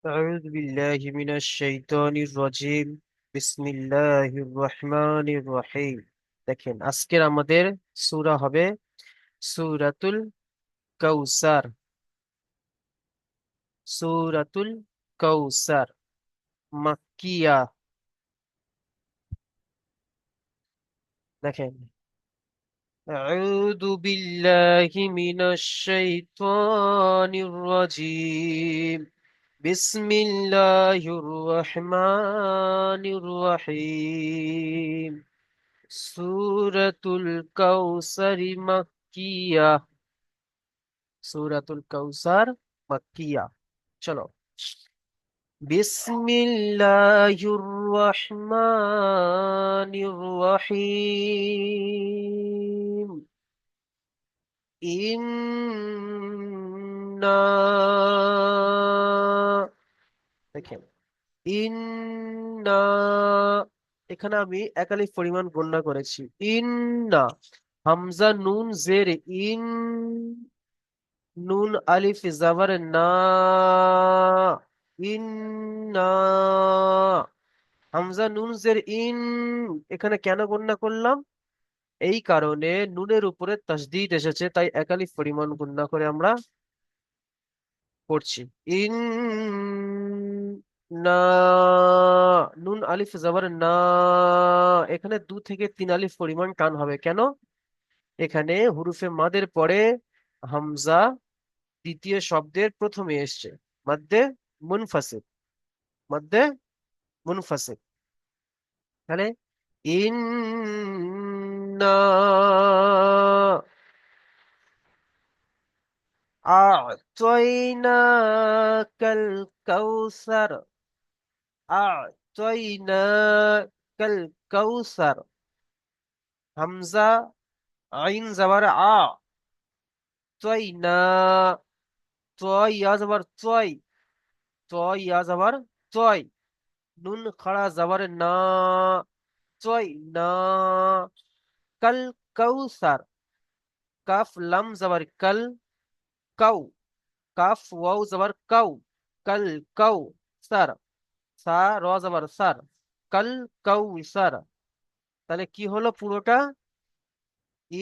أعوذ بالله من الشيطان الرجيم بسم الله الرحمن الرحيم দেখেন আজকের আমাদের সূরা হবে সূরাতুল কাউসার। সূরাতুল কাউসার মাক্কিয়া। দেখেন أعوذ بالله من الشيطان الرجيم بسم الله الرحمن الرحيم সূরাতুল কাউসার মাক্কিয়া। সূরাতুল কাউসার মাক্কিয়া। চলো, বিসমিল্লাহির রহমানির রহিম। ইন্না, দেখেন ইন্না, এখানে আমি একালিফ পরিমাণ গণনা করেছি। ইন্না, হামজা নুন জের ইন, নুন আলিফ জাবার না, ইন্না। হামজা নুন জের ইন, এখানে কেন গণনা করলাম? এই কারণে নুনের উপরে তাসদীদ এসেছে, তাই একালিফ পরিমাণ গণনা করে আমরা পড়ছি। ইন না, নুন আলিফ জাবার না, এখানে 2 থেকে 3 আলিফ পরিমাণ টান হবে। কেন? এখানে হুরুফে মাদের পরে হামজা দ্বিতীয় শব্দের প্রথমে এসছে, মাদ্দে মুনফাসিল, মাদ্দে মুনফাসিল। তাহলে ইন্না আ'তাইনাকাল কাউসার, আ'তাইনাকাল কাউসার। হামজা আইন জাবার আ, তাইনা, তয় ইয়া জাবার তয়, তয় ইয়া জাবার তয়, নুন খাড়া জাবার না, তয় না, কাল কাউসার। কাফ লাম জাবার কাল, কাউ, কাফ ওয়াও জাবার কাউ, কাল কাউ সার, সা র জাবার সার, কাল কাউ সার। তাহলে কি হলো পুরোটা?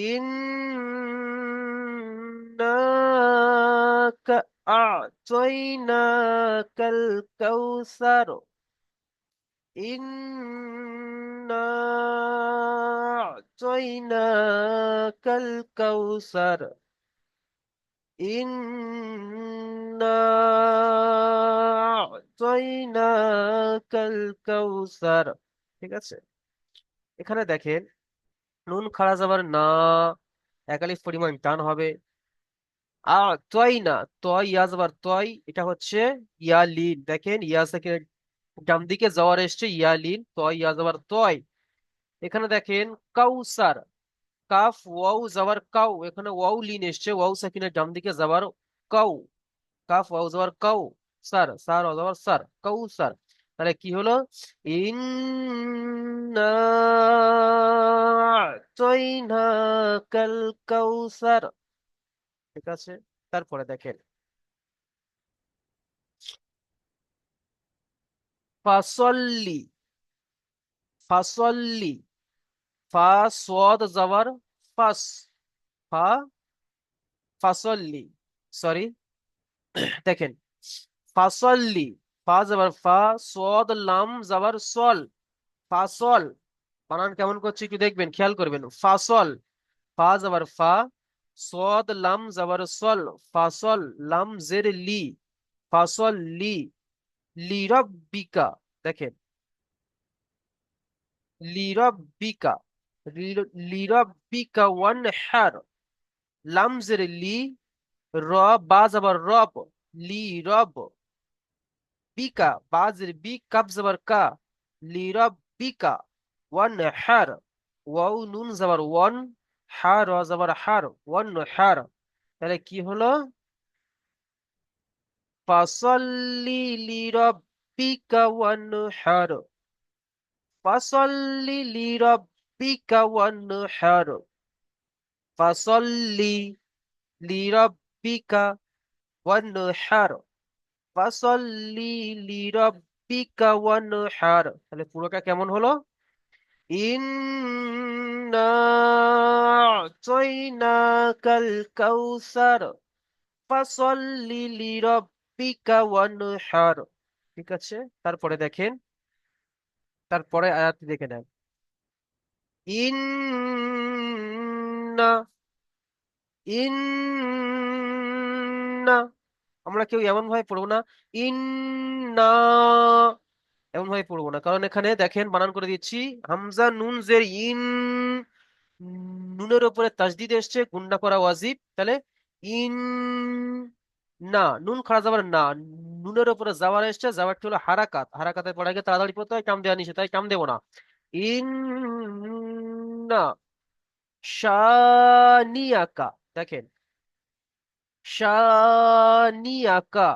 ইন্নাকা আ'তাইনাকাল কাউসার। ইন্না আ'তাইনাকাল কাউসার। ইন্না আ'তাইনাকাল কাউসার। ঠিক আছে, এখানে দেখেন নুন খাড়া যাবার না, একালিফ পরিমাণ টান হবে। তয় না, তয় ইয়া যাবার তয়, এটা হচ্ছে ইয়ালিন। দেখেন ইয়া থেকে ডান দিকে যাওয়ার এসছে ইয়ালিন, তয় ইয়া যাবার তয়। এখানে দেখেন কাউসার, কাফ ওয়াও যাবার কাউ, এখানে ওয়াও লিন এসছে, ওয়াও সাকিনের ডান দিকে যাবার কাউ, কাফ ওয়াও যাবার কাউ, সার, সার ওয়াও যাবার সার, কাউসার। তাহলে কি হলো? ইন্না আ'তাইনাকাল কাউসার। ঠিক আছে, তারপরে দেখেন ফাসল্লি, ফাসল্লি, ফা সোয়াদ জাবার ফাস, ফা, ফাসল্লি, সরি, দেখেন ফাসল্লি, ফা জাবার ফা, সোয়াদ লাম জাবার সল, ফাসল। বানান কেমন করছে একটু দেখবেন, খেয়াল করবেন। ফাসল, ফা জাবার ফা, সোয়াদ লাম জাবার সল, ফাসল, লাম জের লি, ফাসল লি, লিরাব্বিকা। দেখেন লিরাব্বিকা, লিরাব্বিকা ওয়ানহার, লামজের লি, র, বা যাবার রব, লি রব, বিকা, বাজের বি, কাব যাবার কা, লিরাব্বিকা ওয়ানহার, ওয়াও নুন যাবার ওয়ান, হা র যাবার হার, ওয়ানহার। তাহলে কি হলো? ফাসাল্লি লিরাব্বিকা ওয়ানহার, ফাসাল্লি লিরাব্বিকা ওয়ানহার, ফাসাল্লি লিরাব্বিকা ওয়ানহার, ফাসল্লি লিরাব্বিকা ওয়ানহার, তাহলে পুরোটা কেমন হলো? ইন্না আ'তাইনাকাল কাউসার ফাসল্লি লিরাব্বিকা ওয়ানহার। ঠিক আছে, তারপরে দেখেন, তারপরে আয়াতটি দেখে নেন। ইন্না ইন্না, আমরা কেউ এমন ভাবে পড়বো না, ইন্না এমন ভাবে পড়বো না, কারণ এখানে দেখেন বানান করে দিচ্ছি। হামজা নুন জের ইন, নুনের উপরে তাসদিদ এসছে, গুণনা করা ওয়াজিব, তাহলে ইন না, নুন খাড়া যাবার না, নুনের উপরে যাওয়ার এসছে, যাওয়ারটি হলো হারাকাত, হারাকাতের পড়ে গিয়ে তাড়াতাড়ি পড়তে হয়, কাম দেওয়া নিষেধ, তাই কাম দেবো না। ইন না শানিয়াকা, দেখেন শানিয়াকা,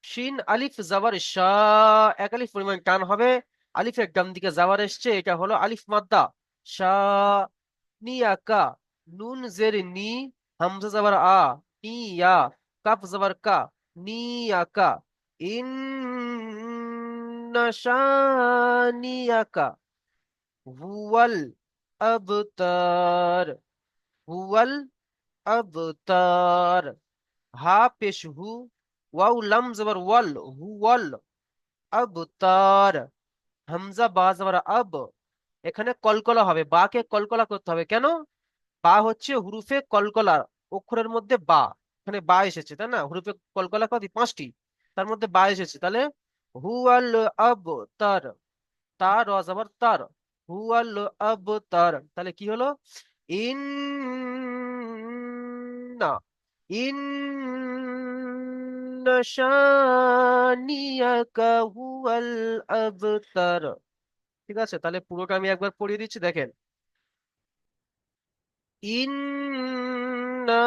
শিন আলিফ জাবার শাহ, এক আলিফ পরিমাণ টান হবে, আলিফের ডান দিকে যাওয়ার এসছে, এটা হলো আলিফ মাদ্দা, শানিয়াকা। নুন জের নি, হামজা জাবার আ, নিয়া, কাফ জাবার কা, নিয়াকা। ইন্না শানিয়াকা হুয়াল আবতার, হুয়াল আবতার। হা পেশ হু, ওয়াও লাম জবর ওয়াল, হু ওয়াল আবতার। হামজা বা জবর আব, এখানে কলকলা হবে, বা কে কলকলা করতে হবে, কেন? বা হচ্ছে হুরুফে কলকলা, অক্ষরের মধ্যে বা, এখানে বা এসেছে তাই না, হুরুফে কলকলা কত, 5টি, তার মধ্যে বা এসেছে, তাহলে হুয়াল আবতার, তার র জবর তার, হুয়াল আবতার, তাহলে কি হলো? ইন্না ইন্না শানিয়াকা হুয়াল আবতার। ঠিক আছে, তাহলে পুরোটা আমি একবার পড়িয়ে দিচ্ছি, দেখেন। ইন্না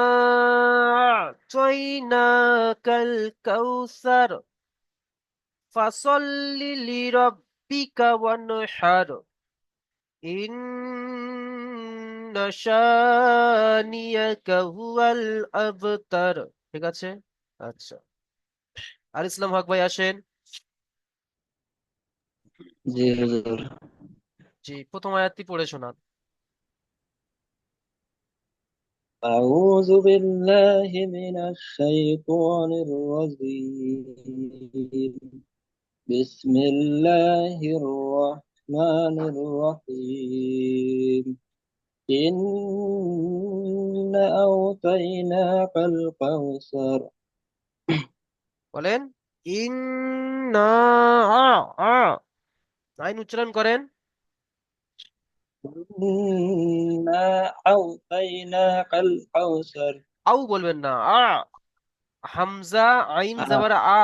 আ'তাইনাকাল কাউসার ফাসল্লি লিরাব্বিকা ওয়ানহার ইন্না শানিয়াকা হুয়াল আবতার। ঠিক আছে, আচ্ছা, আর ইসলাম হক ভাই আসেন। জি হুজুর। জি, প্রথম আয়াতটি পড়ে শোনান। أعوذ بالله من الشيطان الرجيم. بسم الله الرحمن الرحيم. إنا أوتيناك الكوثر. বলেন ইন্না আ আ, আইন উচ্চারণ করেন। إنا أوتيناك الكوثر. আউ বলবেন না, আ। হামজা আইন آه. জবর আ,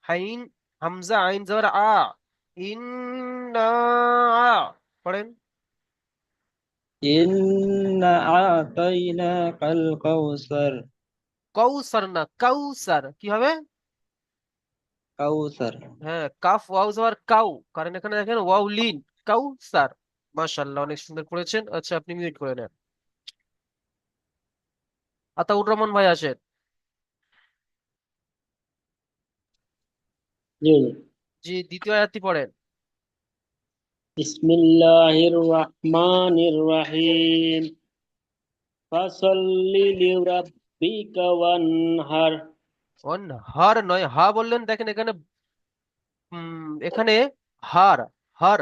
হাইন, হামজা আইন জবর আ, ইন্না আ, পড়েন। إنا أعطيناك الكوثر. কৌসার না কাউসার, কি হবে? كوثر. হ্যাঁ, কাফ ওয়াও জবর কাউ, কারণ এখানে দেখেন ওয়াও লিন, কাউসার। মাশাআল্লাহ, অনেক সুন্দর করেছেন। আচ্ছা, আপনি মিউট করে নেন। আতাউর রহমান ভাই আসেন। জি। জি, দ্বিতীয় আয়াতটি পড়েন। বিসমিল্লাহির রহমানির রহিম। ফাসাল্লি লিরাব্বিকা ওয়ানহার। অন হার নয়, হা বললেন, দেখেন এখানে এখানে হার, হার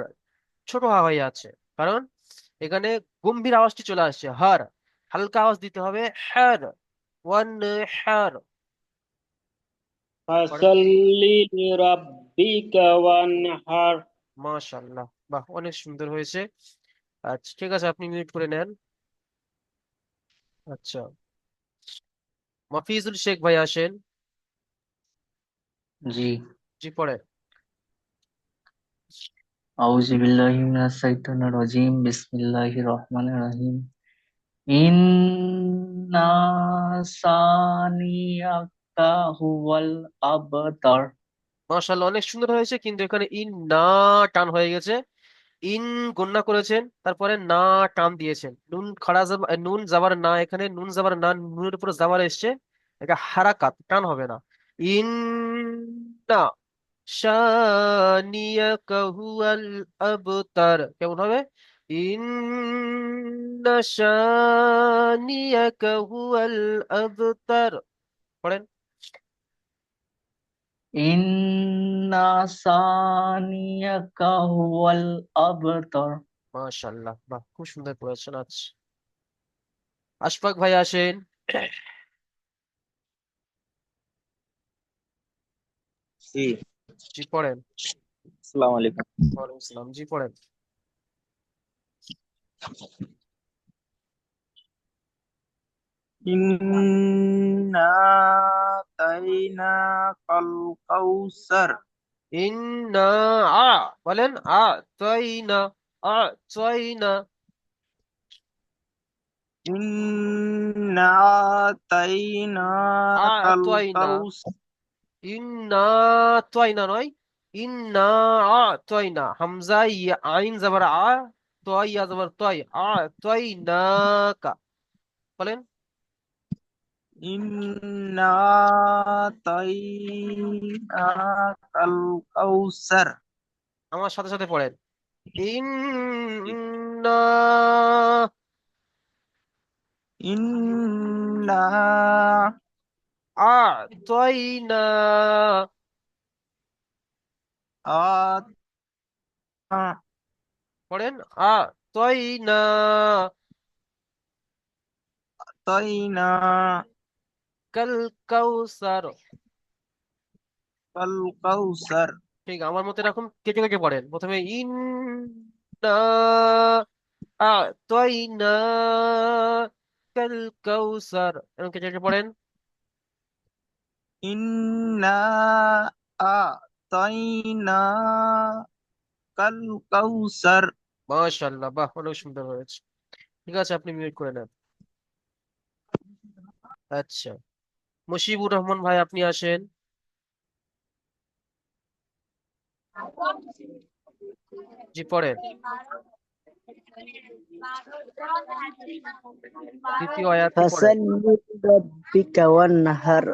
ছোট হা হয়ে আছে, কারণ এখানে গম্ভীর আওয়াজটি চলে আসছে, হার, হালকা আওয়াজ দিতে হবে, হ্যার, ওয়ান হ্যার। ফাসাল্লি লিরাব্বিকা ওয়ানহার। মাশাআল্লাহ, বাহ, অনেক সুন্দর হয়েছে। আচ্ছা, ঠিক আছে, আপনি মিউট করে নেন। আচ্ছা, মাফিজুল শেখ ভাই আসেন। জি। জি, পড়ে। আউযু বিল্লাহি মিনাশ শাইতানির রাজিম। বিসমিল্লাহির রহমানির রহিম। ইন্না সানিয়াকা হুয়াল আবতার। মাশাআল্লাহ, অনেক সুন্দর হয়েছে, কিন্তু এখানে ইন না টান হয়ে গেছে। ইন গণ্যা করেছেন, তারপরে না টান দিয়েছেন, নুন খাড়া নুন জাবার না, এখানে নুন জাবার না, নুনের উপরে জাবার এসছে, এটা হারাকাত, টান হবে না। ইন্না শানিয়াকা হুয়াল আবতার, কেমন হবে? ইন্না শানিয়াকা হুয়াল আবতার, পড়েন। ইন্না সানিয়াকা হুয়াল আবতার। মাশাআল্লাহ, বাহ, খুব সুন্দর পড়েছেন। আচ্ছা, আশফাক ভাই আসেন। জি। জি পড়েন। আসসালামু আলাইকুম। ওয়ালাইকুম সালাম, জি পড়েন। ইন্না তাইনা কাল কাউসার। ইন্না বলেন তয়না, তয়না, ইন্না তাইনা কাল তয়না, কাউসার। ইন্না তয়না নয়, ইন্না তয়না, হামজা ইয়া আইন জবর তয় ইয়া জবর তয়, তয়না কা, বলেন। ইন্না তাইনা কাল কাউসার। আমার সাথে সাথে পড়েন। ইন্না ইন্না তয়না, পড়েন। তয়না আতাইনা কাল কাউসার। কাল কাউসার। ঠিক আমার মতো এরকম কেটে কেটে পড়েন। প্রথমে ইন্না আ'তাইনা কাল কাউসার, এরকম কেটে কেটে পড়েন। ইন্না আতাইনা কাল কাউসার। মাশাআল্লাহ, বাহ, অনেক সুন্দর হয়েছে। ঠিক আছে, আপনি মিউট করে নেন। আচ্ছা, মুশিবুর রহমান ভাই আপনি আসেন। জি পড়েন। দ্বিতীয় আয়াতটি পড়েন। ফাসাল্লি লিরাব্বিকা ওয়ানহার।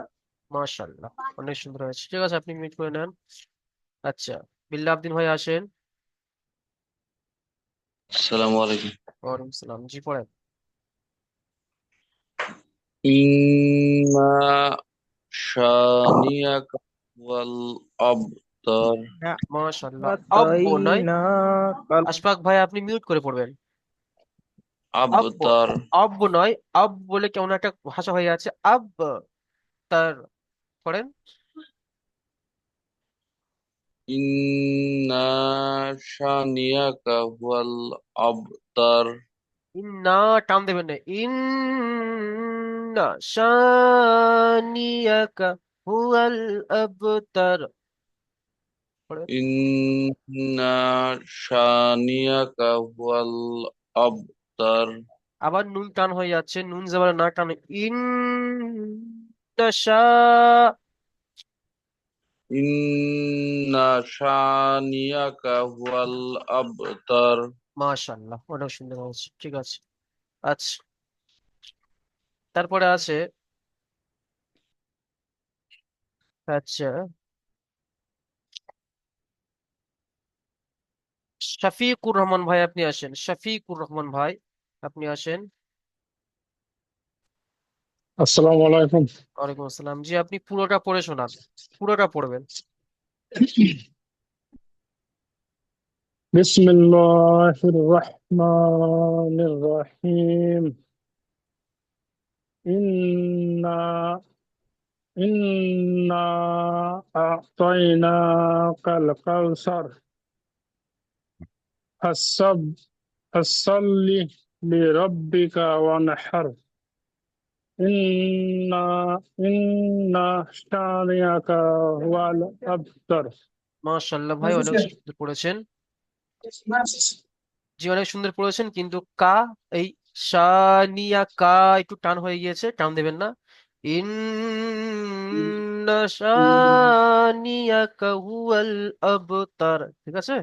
মাশাআল্লাহ, অনেক সুন্দর হয়েছে। ঠিক আছে, আপনি মিউট করে নেন। আচ্ছা, বিল্লাহ আব্দিন ভাই আসেন। আসসালামু আলাইকুম। ওয়ালাইকুম সালাম, জি পড়েন। ইন্না শানিয়াকা ওয়াল আবতার। মাশাআল্লাহ, আব্ব নয়, আতাইনা কাল। আশফাক ভাই আপনি মিউট করে পড়বেন। আব্ব, আবতার। আব্ব নয়, আব বলে কেমন একটা ভাষা হয়ে আছে, আব তার, পড়েন। ইন্না শানিয়াকা ওয়াল আবতার। ইন্না, টান দেবেন না, ইন্না শানিয়াকা হুয়াল আবতার, পড়েন। ইন্না শানিয়াকা ওয়াল আবতার। আবার নুন টান হয়ে যাচ্ছে, নুন জবর না টান, ইন্না ইন্না শানিয়াকা ওয়াল আবতার। মাশাআল্লাহ, অনেক সুন্দর হয়েছে। ঠিক আছে। আচ্ছা, তারপরে আছে, আচ্ছা, শফিকুর রহমান ভাই আপনি আসেন। শফিকুর রহমান ভাই আপনি আসেন। আসসালামু আলাইকুম। ওয়ালাইকুম আসসালাম, জি আপনি পুরোটা পড়ে শোনান, পুরোটা পড়বেন। বিসমিল্লাহির রহমানির রহিম। ইন্না ইন্না আ'তাইনাকাল কাউসার ফাসাব ফাসাল্লি লিরাব্বিকা ওয়ানহার। ইন্না ইন্না শানিয়াকা হুয়াল আবতার। মাশাআল্লাহ ভাই, অনেক সুন্দর পড়েছেন। জি অনেক সুন্দর পড়েছেন, কিন্তু কা, এই সানিয়া কা একটু টান হয়ে গিয়েছে, টান দেবেন না। ইন্না শানিয়াকা হুয়াল আবতার, ঠিক আছে।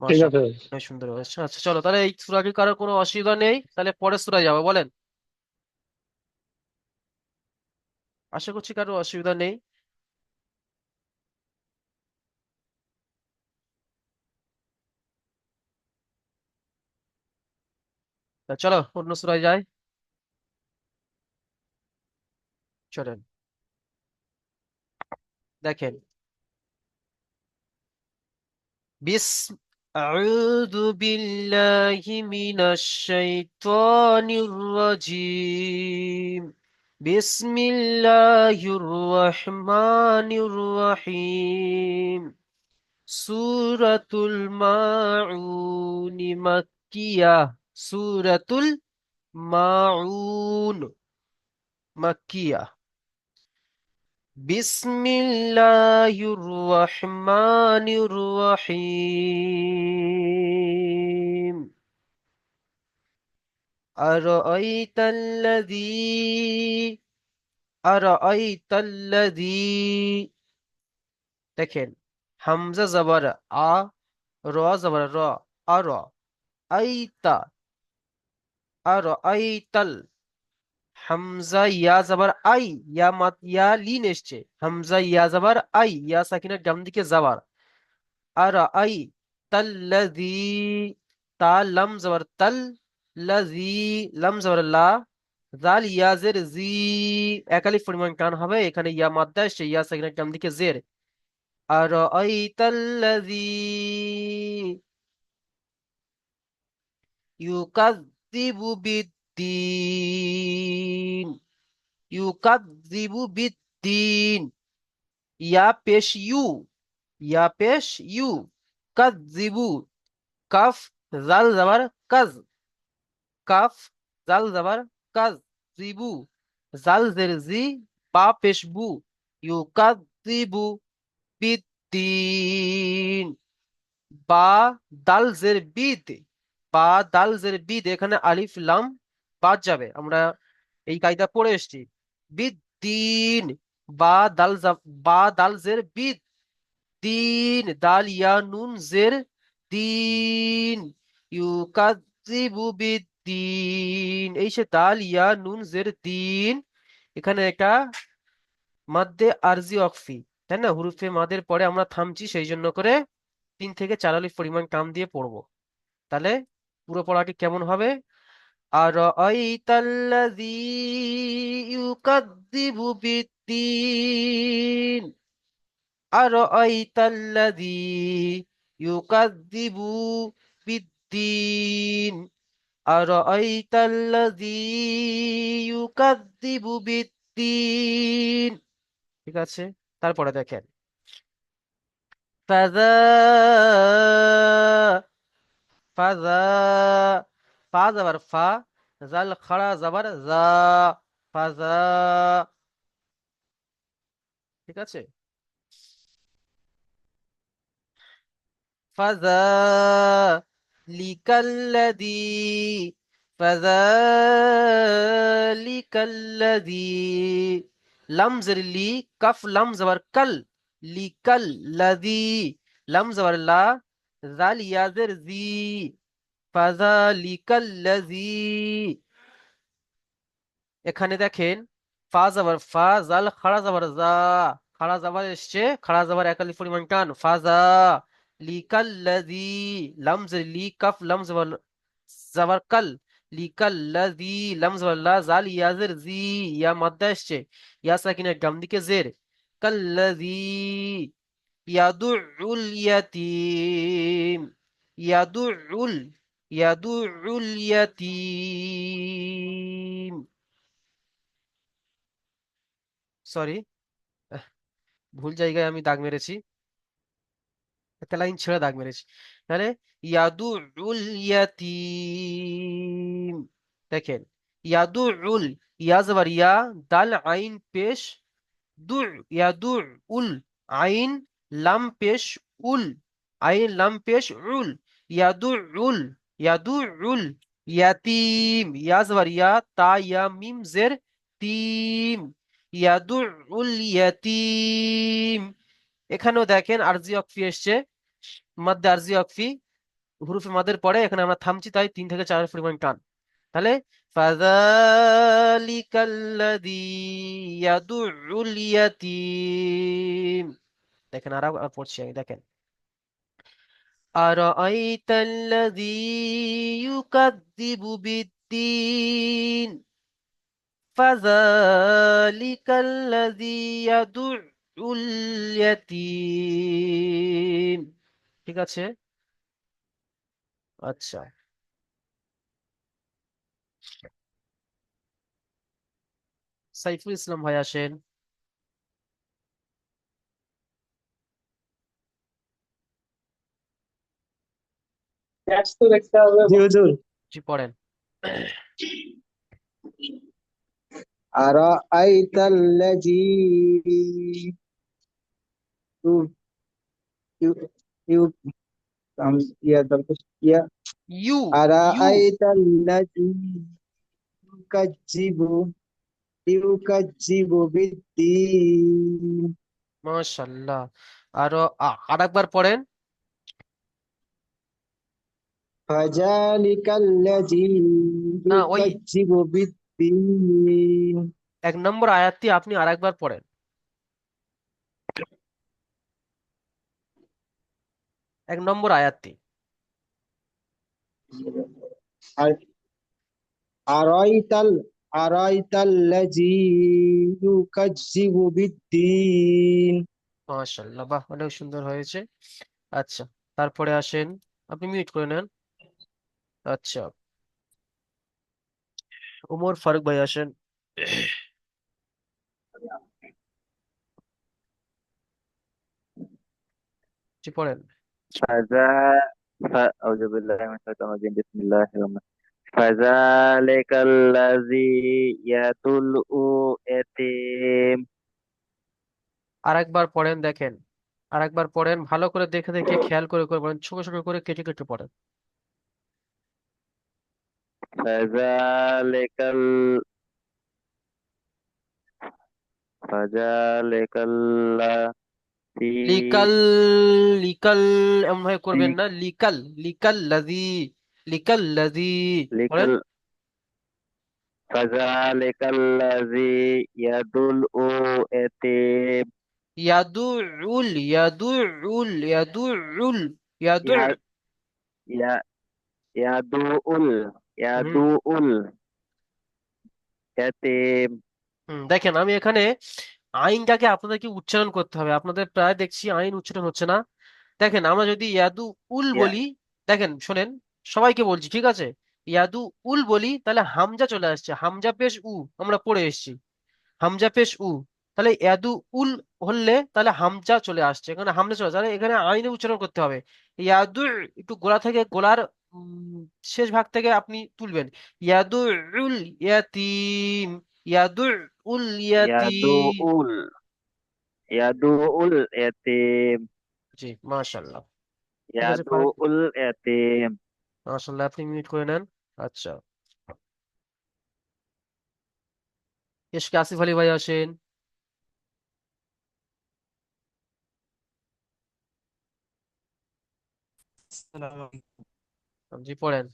ঠিক আছে। মাশাআল্লাহ, অনেক সুন্দর হয়েছে। আচ্ছা চলো, তাহলে এই সূরাটি কারোর কোনো অসুবিধা নেই, তাহলে পরের সূরায় যাবো, বলেন। আশা করছি কারো অসুবিধা নেই। তা চলো অন্য সূরায় যাই। চলেন দেখেন, বিসম আউযু বিল্লাহি মিনাশ শাইতানির রাজিম। বিসমিল্লাহির রহমানির রহিম। সূরাতুল মাউন মাক্কিয়াহ। সূরাতুল মাউন মাক্কিয়াহ। বিসমিল্লাহির রহমানির রহিম। আরাআইতাল্লাযী আরাআইতাল্লাযী দেখেন, হামজা জবর আ, র জবর র, আর আইতা, আরাআইতাল, হামজা ইয়া জবর আই, ইয়া মাত ইয়া লিন এসছে, হামজা ইয়া জবর আই, ইয়া সাকিনের ডান দিকে জবর, আর আই তাল্লাযী, তা লাম জবর তাল, লাযী লাম জবর লা, জাল ইয়া জের জি, এক আলিফ পরিমাণ টান হবে, এখানে ইয়া মাদ্দা এসছে, ইয়া সাকিনের ডান দিকে জের। আর আই তাল্লাযী ইউকাযযিবু বিদ্দীন। ইউকাযযিবু বিদ্দীন, ইয়া পেশ ইউ, ইয়া পেশ ইউ, কাযযিবু, কাফ জাল জাবার কাজ, কাফ জাল জাবার কাজ, জিবু জাল জের জি, বা পেশ বু, ইউকাযযিবু বিদ্দীন। বা দাল জের বিদ, বা দাল জের বিদ, এখানে আলিফ লাম বাদ যাবে, আমরা এই কায়দা পড়ে এসেছি। বিদ্দিন, বা দাল বা দাল জের বিদ, দিন দাল ইয়া নুন জের দিন, ইউকাযযিবু বিদ্দিন, এই সে দাল ইয়া নুন জের দিন। এখানে একটা মাদ্দে আরজি অকফি, তাই না, হুরুফে মাদের পরে আমরা থামছি, সেই জন্য করে 3 থেকে 4 আলিফ পরিমাণ টান দিয়ে পড়বো। তাহলে পুরো পড়াটি কেমন হবে? আর আইতাল্লাযী ইউকাযযিবু বিদ্দীন। আর আইতাল্লাযী ইউকাযযিবু বিদ্দীন। আর আইতাল্লাযী ইউকাযযিবু বিদ্দীন। ঠিক আছে, তারপরে দেখেন, ফাযা, ফাযা, ফা যাবার ফা, জাল খাড়া যাবার যা, ফাযা। ঠিক আছে, ফাযা লিকাল্লাযী, ফাযা লিকাল্লাযী, লাম জের লি, কাফ লাম যাবার কাল, লিকাল্লাযী, লাম যাবার লা, জাল ইয়া জের জি, ফাযা লিকাল্লাযী। এখানে দেখেন, ফা যাবার ফা, জাল খাড়া যাবার যা, খাড়া যাবার এসছে, খাড়া যাবার এক আলিফ পরিমাণ টান, ফাজা লিকাল্লাযী, লাম জের লি, কাফ লাম যাবার কাল, লিকাল্লাযী, লাম যাবার লা, জাল ইয়া জের জি, ইয়া মাদ্দা এসছে, ইয়া সাকিনের ডান দিকে জের, কাল্লাযী ইয়াদুউল ইয়াতীম, ইয়াদুউল, ইয়াদুউল ইয়াতীম, সরি, ভুল জায়গায় আমি দাগ মেরেছি, একটা লাইন ছেড়ে দাগ মেরেছি। তাহলে ইয়াদুউল ইয়াতীম, দেখেন, ইয়াদুউল, ইয়া জবর ইয়া, দাল আইন পেশ দু, ইয়াদু উল, আইন লাম পেশ উল, আইন লাম পেশ উল, ইয়াদু উল, ইয়াদু উল ইয়াতিম, ইয়া জবর ইয়া, তা ইয়া মিম জের তিম, ইয়াদু উল ইয়াতিম। এখানেও দেখেন আরজি অকফি এসছে, মাদ্দে আরজি অকফি, হুরুফে মাদের পরে এখানে আমরা থামছি, তাই 3 থেকে 4 পরিমাণ টান। তাহলে ফাযালিকাল্লাযী ইয়াদুউল ইয়াতীম। দেখেন আর পড়ছি আমি, দেখেন আরাআইতাল্লাযী ইউকাযযিবু বিদ্দীন ফাযালিকাল্লাযী ইয়াদুউল ইয়াতীম। ঠিক আছে, আচ্ছা। সাইফুল ইসলাম ভাই আসেন। জি হুজুর। জি পড়েন। আরাআইতাল্লাযী ইউ ইউ ইউ আম ইয়া দরকার ইয়া ইউ ইউ আরাআইতাল্লাযী ইউকাজ্জিবু ইউকাজ্জিবু বিদ্দীন মাশাআল্লাহ। আরো আরেকবার পড়েন। ফাযালিকাল্লাযী না, ওই ইউকাজ্জিবু বিদ্দীন 1 নম্বর আয়াতটি আপনি আরেকবার পড়েন। 1 নম্বর আয়াতটি। আর আরাইতাল আরাইতাল্লাযী ইউকাজ্জিবু বিদ্দীন। মাশাআল্লাহ, বাহ, অনেক সুন্দর হয়েছে। আচ্ছা, তারপরে আসেন, আপনি মিউট করে নেন। আচ্ছা, ওমর ফারুক ভাই আসেন। জি পড়েন। فذا أعوذ بالله من الشيطان الرجيم بسم الله الرحمن الرحيم فذلك الذي يدعو يتيم আরেকবার পড়েন, দেখেন আরেকবার পড়েন, ভালো করে দেখে দেখে খেয়াল করে করে পড়েন, ছোট ছোট করে কেটে কেটে পড়েন। فذلك فذلك الذي লিকাল, লিকাল এমন ভাবে করবেন না, লিকাল, লিকাল লাজি, লিকাল লাজি। বলেন لك فذلك الذي يدعو يتيم ইয়াদুউল, ইয়াদুউল, ইয়াদুউল, ইয়াদু। يا يا يدعو হুম يدعو اليتيم দেখেন আমি এখানে আইনটাকে আপনাদেরকে উচ্চারণ করতে হবে, আপনাদের প্রায় দেখছি আইন উচ্চারণ হচ্ছে না। দেখেন আমরা যদি ইয়াদু উল يا বলি, দেখেন শোনেন, সবাইকে বলছি, ঠিক আছে? ইয়াদু উল বলি তাহলে হামজা চলে আসছে, হামজা পেশ উ, আমরা পড়ে এসেছি, হামজা পেশ উ। তাহলে ইয়াদু উল হলে তাহলে হামজা চলে আসছে, এখানে হামজা চলে আসছে, তাহলে এখানে আইনে উচ্চারণ করতে হবে। ইয়াদু, একটু গোলা থেকে গোলার শেষ ভাগ থেকে আপনি তুলবেন। ইয়াদু উল ইয়াতিম, ইয়াদু উল ইয়াতিম। يدعو يدعو اليتيم জি মাশাল্লাহ। ঠিক আছে يدعو ফারুক, اليتيم মাশাল্লাহ, আপনি মিউট করে নেন। আচ্ছা, এসকে আসিফ আলী ভাই আসেন। السلام عليكم. জি পড়েন।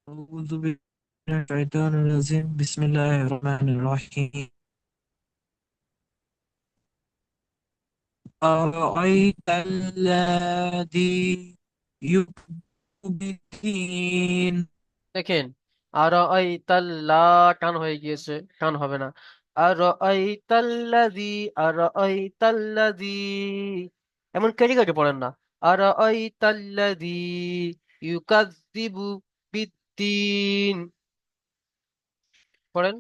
أعوذ بالله من الشيطان الرجيم بسم الله الرحمن الرحيم أرأيت الذي يكذب بالدين দেখেন আর এই তাল্লা টান হয়ে গিয়েছে, টান হবে না। আর এই তাল্লাদি, আর এই তাল্লাদি, এমন কেটে কেটে পড়েন না। আর এই তাল্লাদি ইউকাযযিবু বিদ্দীন, পড়েন।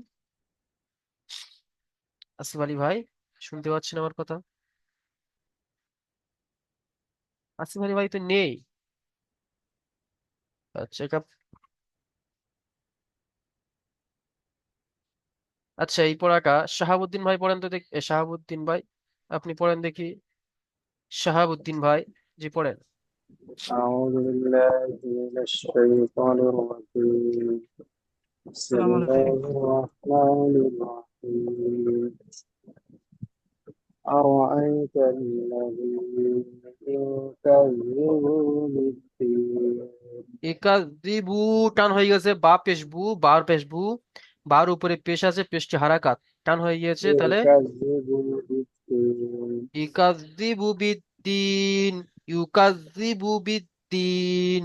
আসিফ আলী ভাই, শুনতে পাচ্ছেন আমার কথা? আসিফ আলী ভাই তো নেই। আচ্ছা আচ্ছা, এই পড়াটা শাহাবুদ্দিন ভাই পড়েন তো দেখি, শাহাবুদ্দিন ভাই আপনি পড়েন দেখি, শাহাবুদ্দিন ভাই, জি পড়েন। أعوذ بالله من الشيطان الرجيم بسم السلام الله عليكم. الرحمن الرحيم أرأيت الذي يكذب بالدين ইকাযযিবু টান হয়ে গেছে, বা পেশ বু, বার পেশ বু, বার উপরে পেশ আছে, পেশটি হারাকাত, টান হয়ে গিয়েছে, তাহলে يكذب بالدين ইকাযযিবু বিদ্দিন, ইউকাযযিবু বিদ্দিন।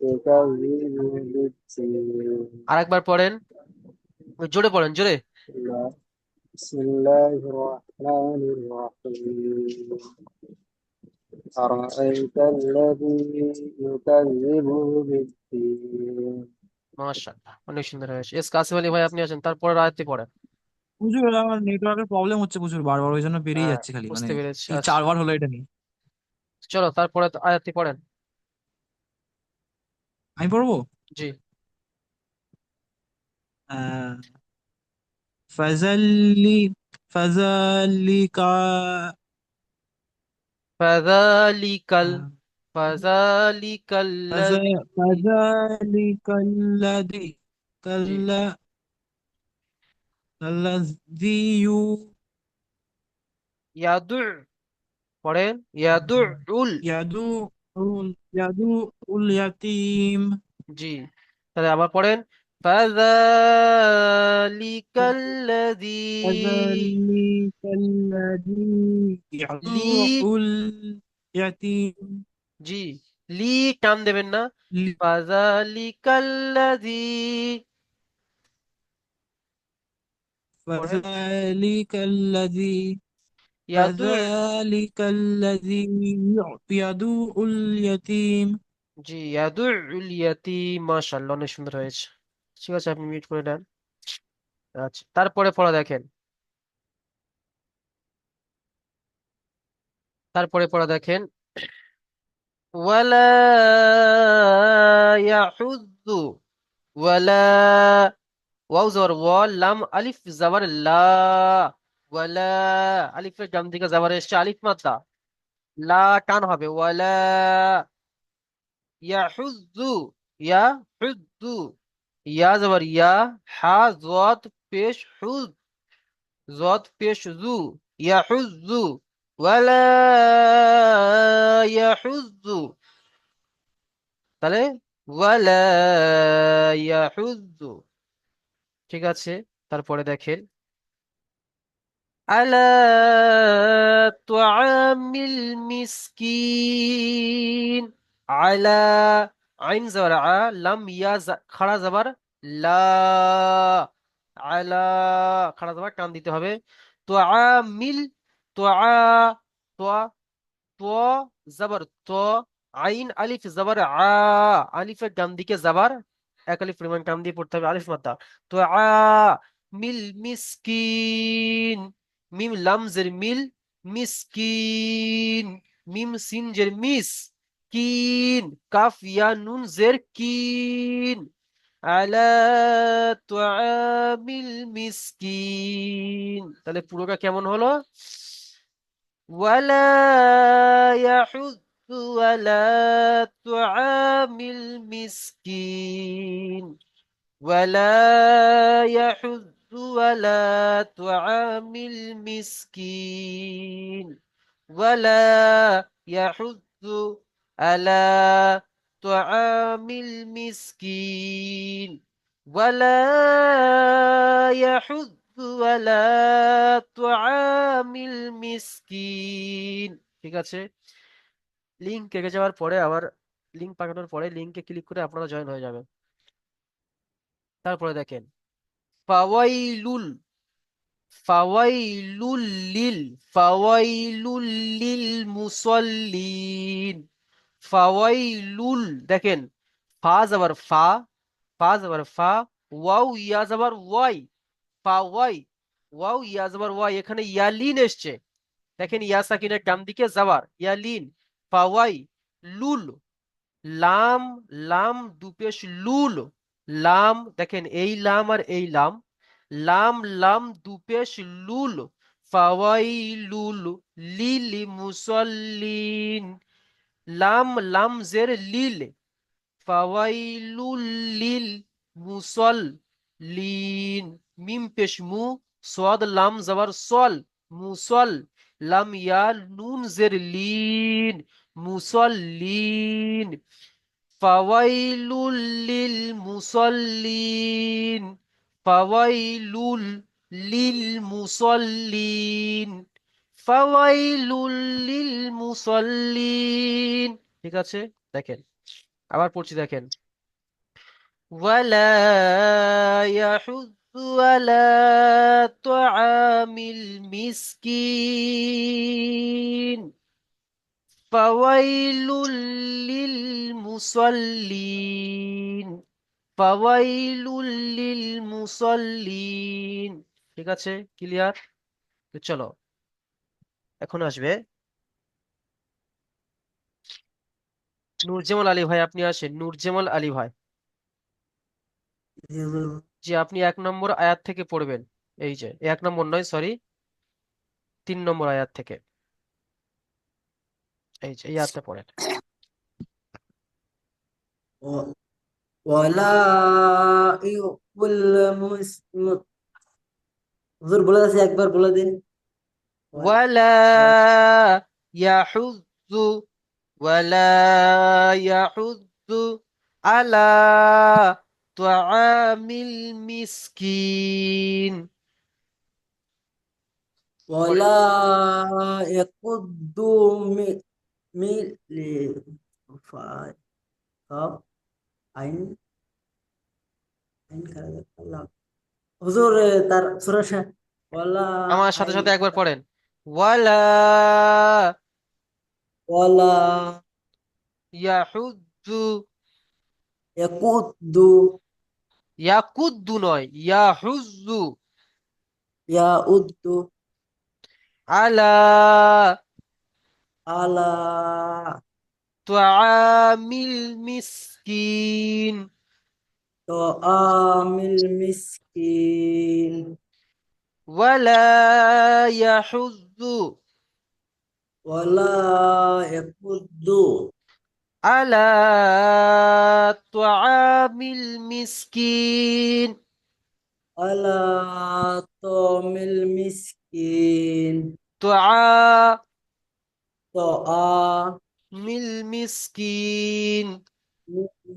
يكذب بالدين আরেকবার পড়েন, জোরে পড়েন, জোরে। لا. بسم الله الرحمن الرحيم أرأيت الذي يكذب بالدين মাশাআল্লাহ, অনেক সুন্দর হয়েছে। এস কাসিম আলী ভাই, আপনি আছেন, তারপরে আয়াতটি পড়েন। প্রচুর আমার নেটওয়ার্কের প্রবলেম হচ্ছে প্রচুর, বারবার ওই জন্য বেরিয়ে হ্যাঁ, যাচ্ছে খালি, মানে বুঝতে পেরেছি। এই আচ্ছা, 4 বার হলো এটা নিয়ে। চলো তারপরে আয়াতটি পড়েন। আমি পড়বো। জি। আহ ফাজাল্লি ফাজাল্লিকা ফাযালিকাল, আহ, ফাযালিকাল্লাযী। ফাজালিকাল্লাযী জি। কাল্লা কাল্লাযী ইয়াদু, পড়েন, ইয়াদুল। ইয়াদুউল ইয়াদুউল ইয়াতীম জি, তাহলে আবার পড়েন, ফাযালিকাল্লাযী ফাজালিকাল্লাযী লি। ইয়াদুউল ইয়াতীম জি, লি টান দেবেন না। ফাযালিকাল্লাযী, পড়েন, ফাযালিকাল্লাযী ইয়াদু। ফাযালিকাল্লাযী ইয়াদুউল ইয়াতীম। জি, ইয়াদুল ইয়াতীম, মাশাআল্লাহ, অনেক সুন্দর হয়েছে। ঠিক আছে, আপনি মিউট করে দেন। আচ্ছা, তারপরে পড়া দেখেন, তারপরে পড়া দেখেন, ওয়ালা ইয়াহুদ্দু, ওয়ালা, ওয়াও জবর ওয়া, লাম আলিফ জবর লা, ওয়ালা, আলিফের ডান দিকে জবর এসছে, আলিফ মাদ্দা, লা টান হবে, ওয়ালা ইয়াহুদ্দু, ইয়াহুদ্দু, ইয়া জবর ইয়া, হা জদ পেশ হুদ, জদ পেশ জু, ইয়াহুদ্দু, ওয়ালা ইয়াহুদ্দু, তাহলে ওয়ালা ইয়াহুদ্দু। ঠিক আছে, তারপরে দেখেন, আলা তুআমিল মিসকিন, আলা, আইন জবর আ, লাম ইয়া খাড়া জবর লা, আলা, খাড়া জবর টান দিতে হবে। তুআমিল, তুআ, তুআ, ত জবর ত, আইন আলিফ জবর আ, আলিফের ডান দিকে জবর, এক আলিফ পরিমাণ টান দিয়ে পড়তে হবে, আলিফ মাদ্দা। তো আ, মিল মিসকিন, মিম লাম জের মিল, মিসকিন, মিম সিন জের মিস, কিন, কাফ ইয়া নুন জের কিন, আলা তুআমিল মিসকিন। তাহলে পুরোটা কেমন হলো, ولا يحث ولا طعام المسكين، ولا يحث ولا طعام المسكين، ولا يحث على طعام المسكين، ولا يحث ولا طعام المسكين। ঠিক আছে, লিংক কেটে যাওয়ার পরে আবার, লিংক পাঠানোর পরে লিংকে ক্লিক করে আপনারা জয়েন হয়ে যাবেন। তারপরে দেখেন, ফাওয়াইলুল, ফাওয়াইলুল লিল, ফাওয়াইলুল লিল মুসাল্লিন, ফাওয়াইলুল, দেখেন, ফা যাবার ফা, ফা যাবার ফা, ওয়াও ইয়া যাবার ওয়াই, ফা ওয়াই, ওয়াও ইয়া যাবার ওয়াই, এখানে ইয়ালিন এসছে, দেখেন ইয়া সাকিনের ডান দিকে যাবার, ইয়ালিন, ফাওয়াই লুল, লাম, লাম দুপেশ লুল, লাম, দেখেন এই লাম আর এই লাম, লাম লাম দুপেশ লুল, ফাওয়াইলুল লিল মুসাল্লিন, লাম লাম জের লিল, ফাওয়াইলুল লিল মুসাল্লিন, মিম পেশ মু, সদ লাম জবর সল, মুসল, লাম ইয়া নুন জের লিন, মুসাল্লিন, ফাওয়াইলুল লিল মুসাল্লিন, ফাওয়াইলুল লিল মুসাল্লিন, ফাওয়াইলুল লিল মুসাল্লিন। ঠিক আছে, দেখেন আবার পড়ছি, দেখেন ওয়ালা ইয়াহুয্যু আলা তুআমিল মিসকিন, ফাওয়াইলুল লিল মুসাল্লিন, ফাওয়াইলুল লিল মুসাল্লিন। ঠিক আছে, ক্লিয়ার? তো চলো এখন আসবে নূরজামাল আলী ভাই, আপনি আসেন, নূরজামাল আলী ভাই। যে আপনি 1 নম্বর আয়াত থেকে পড়বেন, এই যে 1 নম্বর নয়, সরি, 3 নম্বর আয়াত থেকে, এই যে এই আয়াতটা পড়েন। ولا হুজুর বলে আছে, একবার বলে দিন। ওয়ালা ইয়াহুয্যু, ওয়ালা ইয়াহুয্যু আলা তুআমিল মিসকিন। ولا يقد مي خاف আইন আইন খারাপ হুজুর, তার সূরা ওয়ালা আমার সাথে আইন সাথে একবার পড়েন, ওয়ালা ওয়ালা ইয়াহুয্যু, ইয়াকুদ্দু ইয়াকুদ্দু নয়, ইয়াহুয্যু ইয়াউদ্দু আলা আলা তুআমিল মিসকিন, তুআমিল মিসকিন ওয়ালা ইয়াহুয্যু ওয়ালা ইয়াকুদ্দু আলা তুআমিল মিসকিন, আলা তুআমিল মিসকিন তুআমিল মিসকিন।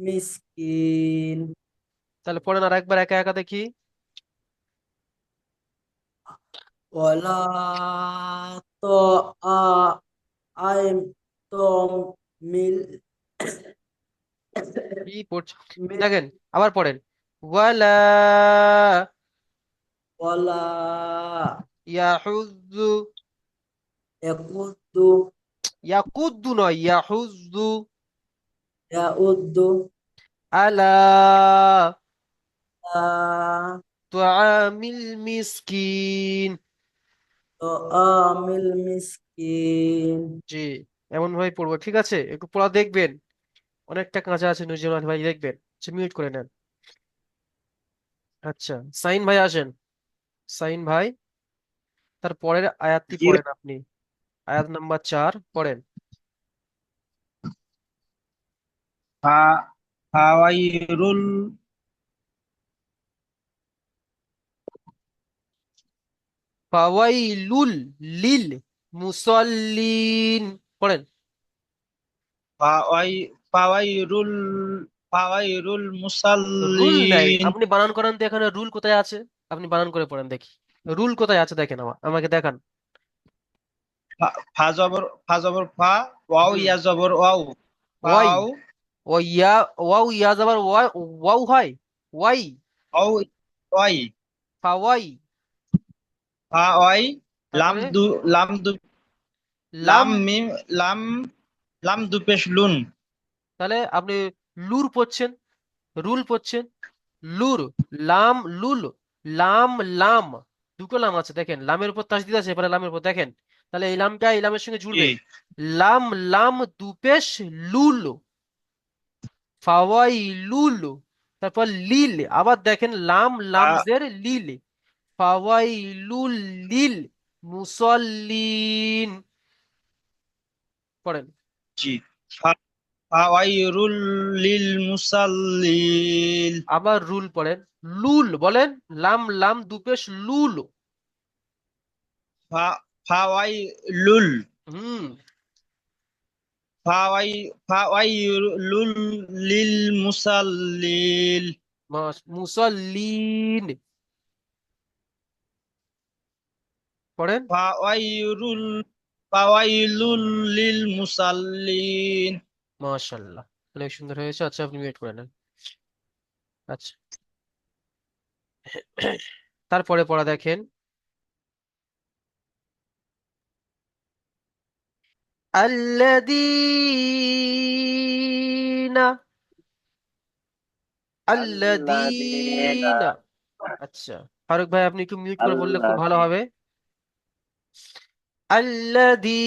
মিসকিন তাহলে পড়েন আর একবার একা একা দেখি। ওয়ালা তো আই তো মিল কি পড়ছে দেখেন, আবার পড়েন, ওয়ালা ওয়ালা ইয়াহুয্যু, ইয়াকুদ্দু ইয়াকুদ্দু নয়, ইয়াহুয্যু ইয়াউদ্দু আলা আ তুআমিল মিসকিন। তুআমিল মিসকিন। জি, এমন ভাবে পড়বো, ঠিক আছে? একটু পড়া দেখবেন, অনেকটা কাঁচা আছে নুরজামান ভাই, দেখবেন। মিউট করে নেন। আচ্ছা, সাইন ভাই আসেন, সাইন ভাই তার পরের আয়াতটি জি। পড়েন আপনি, আয়াত নাম্বার 4 পড়েন। ফাওয়াইরুল ফাওয়াইলুল লিল মুসাল্লিন পড়েন। ফাওয়াই ফাওয়াইরুল ফাওয়াইরুল রুল নাই, মুসাল্লিন। আপনি বানান করেন তো, এখানে রুল কোথায় আছে? আপনি বানান করে পড়েন দেখি, রুল কোথায় আছে দেখেন, আমাকে দেখান। ফা জবর ফা, ওয়াও হুম, ইয়া জবর ওয়াও, ওয়াই, ফাও ও ইয়া, ওয়াও ইয়া যাবার ওয়াই, ওয়াও হয়, ওয়াই, ওয়াও ওয়াই, ফাওয়াই, ফা ওয়াই, লাম তারপরে দু লাম দু লাম। লাম মিম লাম লাম দু পেশ লুন। তাহলে আপনি লুর পড়ছেন, রুল পড়ছেন, লুর, লাম লুল, লাম লাম, দুটো লাম আছে দেখেন, লামের উপর তাসদিদ আছে, এবারে লামের উপর দেখেন, তাহলে এই লামটা এই লামের সঙ্গে জি জুড়বে, লাম লাম দুপেশ লুল, ফাওয়াই লুল, তারপর লিল, আবার দেখেন লাম লাম ফা- জের লিল, ফাওয়াই লুল লিল মুসল্লিন পড়েন। জি ফাওয়াইরুল লিল মুসাল্লিল। আবার রুল পড়েন, লুল বলেন, লাম লাম দুপেশ লুল। ফাওয়াইলুল হুম, ফাওয়াইলুল লিল মুসাল্লিল মুসল্লিন পড়েন। ফাওয়াইলুল ফাওয়াইলুল লিল মুসাল্লিন। মাশাআল্লাহ, অনেক সুন্দর হয়েছে। আচ্ছা, আপনি মিউট করে নেন। আচ্ছা, তারপরে পড়া দেখেন। আল্লাযীনা الذين আল্লাযীনা আচ্ছা, ফারুক ভাই আপনি একটু মিউট করে বললে খুব ভালো الذين হবে। আল্লাযী